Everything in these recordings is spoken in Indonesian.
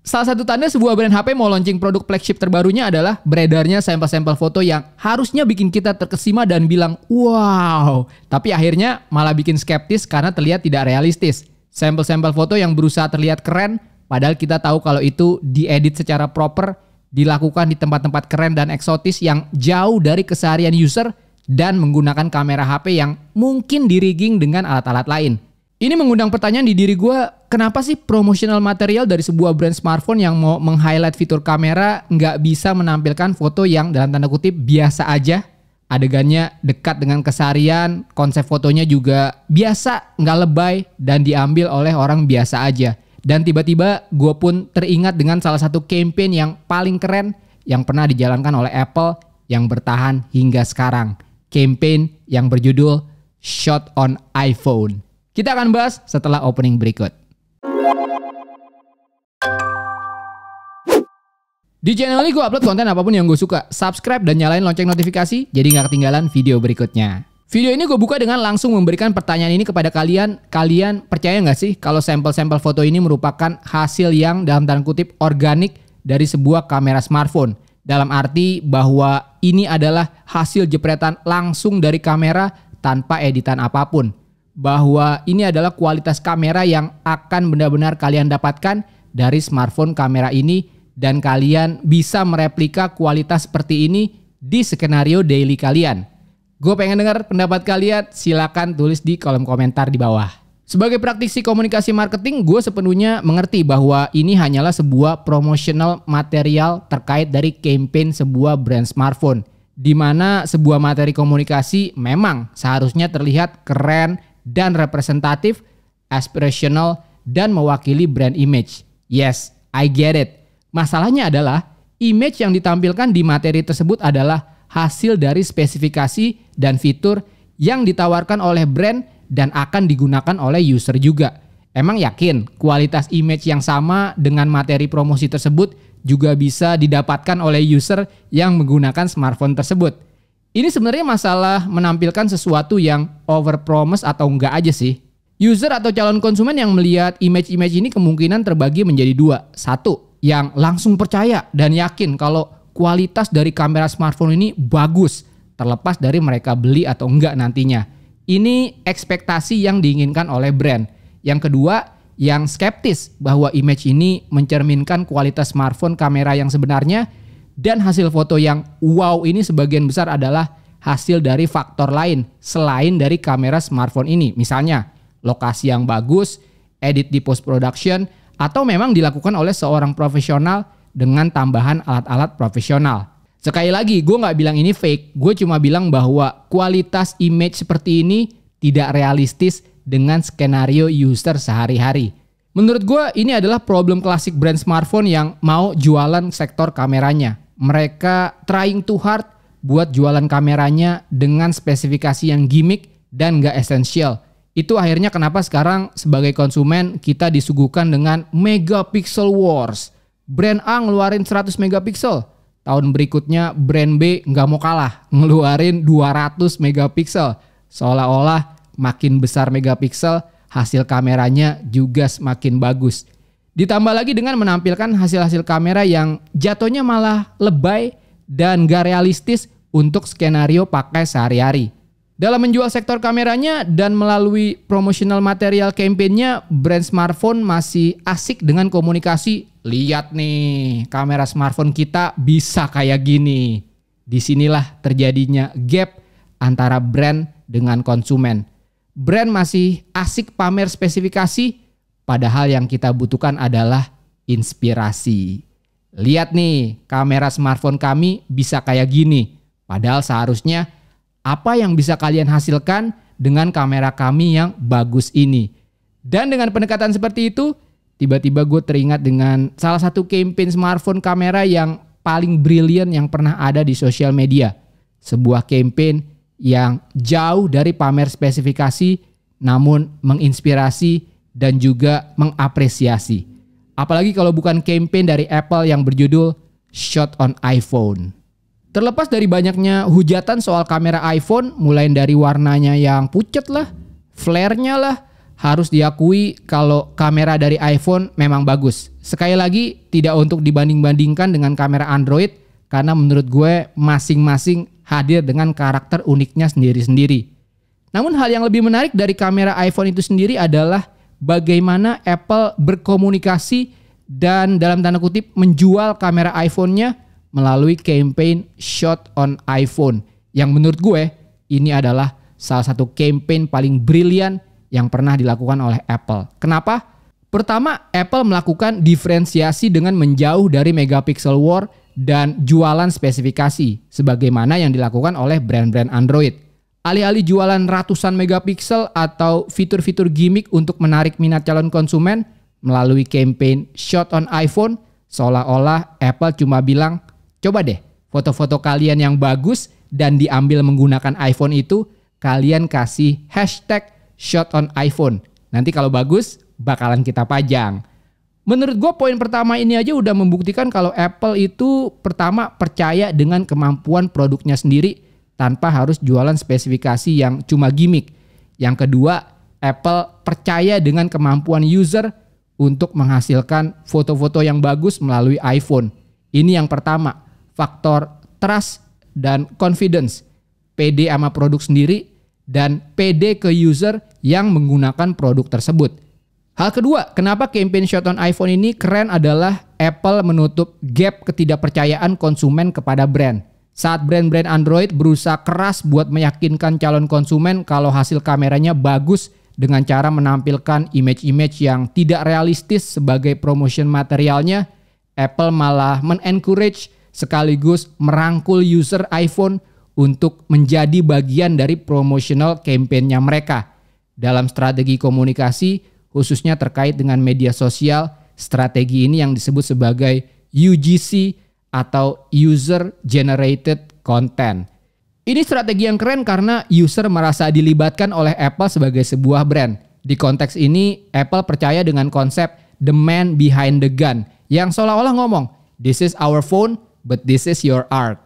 Salah satu tanda sebuah brand HP mau launching produk flagship terbarunya adalah beredarnya sampel-sampel foto yang harusnya bikin kita terkesima dan bilang wow, tapi akhirnya malah bikin skeptis karena terlihat tidak realistis. Sampel-sampel foto yang berusaha terlihat keren, padahal kita tahu kalau itu diedit secara proper, dilakukan di tempat-tempat keren dan eksotis yang jauh dari keseharian user dan menggunakan kamera HP yang mungkin di-rigging dengan alat-alat lain. Ini mengundang pertanyaan di diri gue, kenapa sih promotional material dari sebuah brand smartphone yang mau meng-highlight fitur kamera nggak bisa menampilkan foto yang dalam tanda kutip biasa aja? Adegannya dekat dengan keseharian, konsep fotonya juga biasa, nggak lebay, dan diambil oleh orang biasa aja. Dan tiba-tiba gue pun teringat dengan salah satu campaign yang paling keren yang pernah dijalankan oleh Apple yang bertahan hingga sekarang. Campaign yang berjudul Shot on iPhone. Kita akan bahas setelah opening berikut. Di channel ini gue upload konten apapun yang gue suka. Subscribe dan nyalain lonceng notifikasi jadi gak ketinggalan video berikutnya. Video ini gue buka dengan langsung memberikan pertanyaan ini kepada kalian. Kalian percaya gak sih kalau sampel-sampel foto ini merupakan hasil yang dalam tanda kutip organik dari sebuah kamera smartphone? Dalam arti bahwa ini adalah hasil jepretan langsung dari kamera tanpa editan apapun. Bahwa ini adalah kualitas kamera yang akan benar-benar kalian dapatkan dari smartphone kamera ini dan kalian bisa mereplika kualitas seperti ini di skenario daily kalian. Gue pengen dengar pendapat kalian, silakan tulis di kolom komentar di bawah. Sebagai praktisi komunikasi marketing, gue sepenuhnya mengerti bahwa ini hanyalah sebuah promotional material terkait dari campaign sebuah brand smartphone. Di mana sebuah materi komunikasi memang seharusnya terlihat keren dan representatif, aspirational, dan mewakili brand image. Yes, I get it. Masalahnya adalah image yang ditampilkan di materi tersebut adalah hasil dari spesifikasi dan fitur yang ditawarkan oleh brand dan akan digunakan oleh user juga. Emang yakin kualitas image yang sama dengan materi promosi tersebut juga bisa didapatkan oleh user yang menggunakan smartphone tersebut? Ini sebenarnya masalah menampilkan sesuatu yang overpromise atau enggak aja sih. User atau calon konsumen yang melihat image-image ini kemungkinan terbagi menjadi dua. Satu, yang langsung percaya dan yakin kalau kualitas dari kamera smartphone ini bagus, terlepas dari mereka beli atau enggak nantinya. Ini ekspektasi yang diinginkan oleh brand. Yang kedua, yang skeptis bahwa image ini mencerminkan kualitas smartphone kamera yang sebenarnya. Dan hasil foto yang wow ini sebagian besar adalah hasil dari faktor lain selain dari kamera smartphone ini. Misalnya lokasi yang bagus, edit di post production, atau memang dilakukan oleh seorang profesional dengan tambahan alat-alat profesional. Sekali lagi gue gak bilang ini fake, gue cuma bilang bahwa kualitas image seperti ini tidak realistis dengan skenario user sehari-hari. Menurut gue ini adalah problem klasik brand smartphone yang mau jualan sektor kameranya. Mereka trying too hard buat jualan kameranya dengan spesifikasi yang gimmick dan gak esensial. Itu akhirnya kenapa sekarang sebagai konsumen kita disuguhkan dengan megapixel wars. Brand A ngeluarin 100 megapiksel. Tahun berikutnya brand B gak mau kalah, ngeluarin 200 megapiksel. Seolah-olah makin besar megapiksel, hasil kameranya juga semakin bagus. Ditambah lagi dengan menampilkan hasil-hasil kamera yang jatuhnya malah lebay dan gak realistis untuk skenario pakai sehari-hari. Dalam menjual sektor kameranya dan melalui promotional material campaign-nya, brand smartphone masih asik dengan komunikasi. Lihat nih, kamera smartphone kita bisa kayak gini. Disinilah terjadinya gap antara brand dengan konsumen. Brand masih asik pamer spesifikasi, padahal yang kita butuhkan adalah inspirasi. Lihat nih, kamera smartphone kami bisa kayak gini. Padahal seharusnya apa yang bisa kalian hasilkan dengan kamera kami yang bagus ini. Dan dengan pendekatan seperti itu, tiba-tiba gue teringat dengan salah satu campaign smartphone kamera yang paling brilian yang pernah ada di sosial media. Sebuah campaign yang jauh dari pamer spesifikasi, namun menginspirasi dan juga mengapresiasi. Apalagi kalau bukan campaign dari Apple yang berjudul Shot on iPhone. Terlepas dari banyaknya hujatan soal kamera iPhone, mulai dari warnanya yang pucat lah, flare-nya lah, harus diakui kalau kamera dari iPhone memang bagus. Sekali lagi, tidak untuk dibanding-bandingkan dengan kamera Android, karena menurut gue masing-masing hadir dengan karakter uniknya sendiri-sendiri. Namun hal yang lebih menarik dari kamera iPhone itu sendiri adalah bagaimana Apple berkomunikasi dan dalam tanda kutip menjual kamera iPhone-nya melalui campaign Shot on iPhone. Yang menurut gue ini adalah salah satu campaign paling brilian yang pernah dilakukan oleh Apple. Kenapa? Pertama, Apple melakukan diferensiasi dengan menjauh dari megapixel war dan jualan spesifikasi, sebagaimana yang dilakukan oleh brand-brand Android. Alih-alih jualan ratusan megapiksel atau fitur-fitur gimmick untuk menarik minat calon konsumen, melalui campaign Shot on iPhone, seolah-olah Apple cuma bilang, coba deh foto-foto kalian yang bagus dan diambil menggunakan iPhone itu, kalian kasih hashtag Shot on iPhone. Nanti kalau bagus, bakalan kita pajang. Menurut gue poin pertama ini aja udah membuktikan kalau Apple itu pertama percaya dengan kemampuan produknya sendiri tanpa harus jualan spesifikasi yang cuma gimmick. Yang kedua, Apple percaya dengan kemampuan user untuk menghasilkan foto-foto yang bagus melalui iPhone. Ini yang pertama, faktor trust dan confidence. Pede sama produk sendiri dan pede ke user yang menggunakan produk tersebut. Hal kedua, kenapa campaign Shot on iPhone ini keren adalah Apple menutup gap ketidakpercayaan konsumen kepada brand. Saat brand-brand Android berusaha keras buat meyakinkan calon konsumen kalau hasil kameranya bagus dengan cara menampilkan image-image yang tidak realistis sebagai promotion materialnya, Apple malah men-encourage sekaligus merangkul user iPhone untuk menjadi bagian dari promotional campaign-nya mereka. Dalam strategi komunikasi, khususnya terkait dengan media sosial, strategi ini yang disebut sebagai UGC atau User Generated Content. Ini strategi yang keren karena user merasa dilibatkan oleh Apple sebagai sebuah brand. Di konteks ini, Apple percaya dengan konsep the man behind the gun, yang seolah-olah ngomong, this is our phone, but this is your art.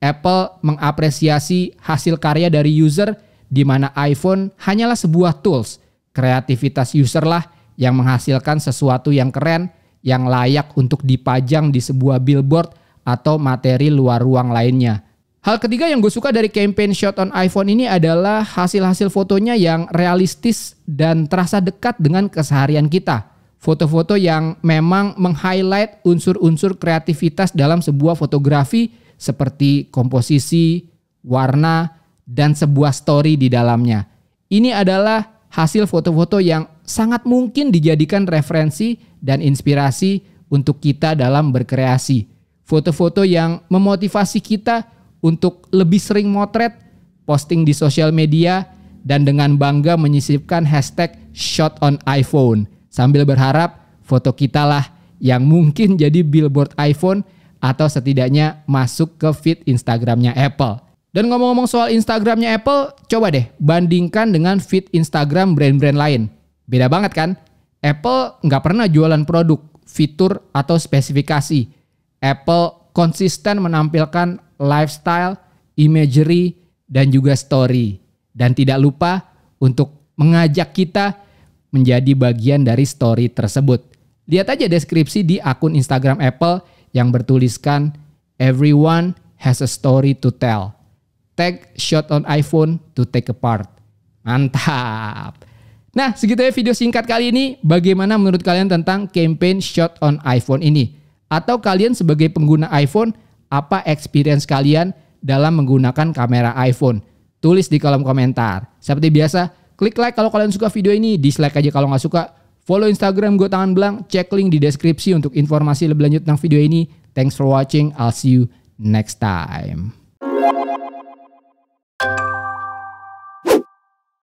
Apple mengapresiasi hasil karya dari user di mana iPhone hanyalah sebuah tools. Kreativitas user lah yang menghasilkan sesuatu yang keren, yang layak untuk dipajang di sebuah billboard atau materi luar ruang lainnya. Hal ketiga yang gue suka dari campaign Shot on iPhone ini adalah hasil-hasil fotonya yang realistis dan terasa dekat dengan keseharian kita. Foto-foto yang memang meng-highlight unsur-unsur kreativitas dalam sebuah fotografi seperti komposisi, warna, dan sebuah story di dalamnya. Ini adalah hasil foto-foto yang sangat mungkin dijadikan referensi dan inspirasi untuk kita dalam berkreasi. Foto-foto yang memotivasi kita untuk lebih sering motret, posting di sosial media, dan dengan bangga menyisipkan hashtag Shot on iPhone. Sambil berharap foto kita lah yang mungkin jadi billboard iPhone atau setidaknya masuk ke feed Instagramnya Apple. Dan ngomong-ngomong soal Instagramnya Apple, coba deh bandingkan dengan feed Instagram brand-brand lain. Beda banget kan? Apple nggak pernah jualan produk, fitur, atau spesifikasi. Apple konsisten menampilkan lifestyle, imagery, dan juga story. Dan tidak lupa untuk mengajak kita menjadi bagian dari story tersebut. Lihat aja deskripsi di akun Instagram Apple yang bertuliskan "Everyone has a story to tell. Tag Shot on iPhone to take a part." Mantap. Nah, segitu ya video singkat kali ini. Bagaimana menurut kalian tentang campaign Shot on iPhone ini? Atau kalian sebagai pengguna iPhone, apa experience kalian dalam menggunakan kamera iPhone? Tulis di kolom komentar. Seperti biasa, klik like kalau kalian suka video ini, dislike aja kalau nggak suka. Follow Instagram gue Tangan Belang, cek link di deskripsi untuk informasi lebih lanjut tentang video ini. Thanks for watching, I'll see you next time.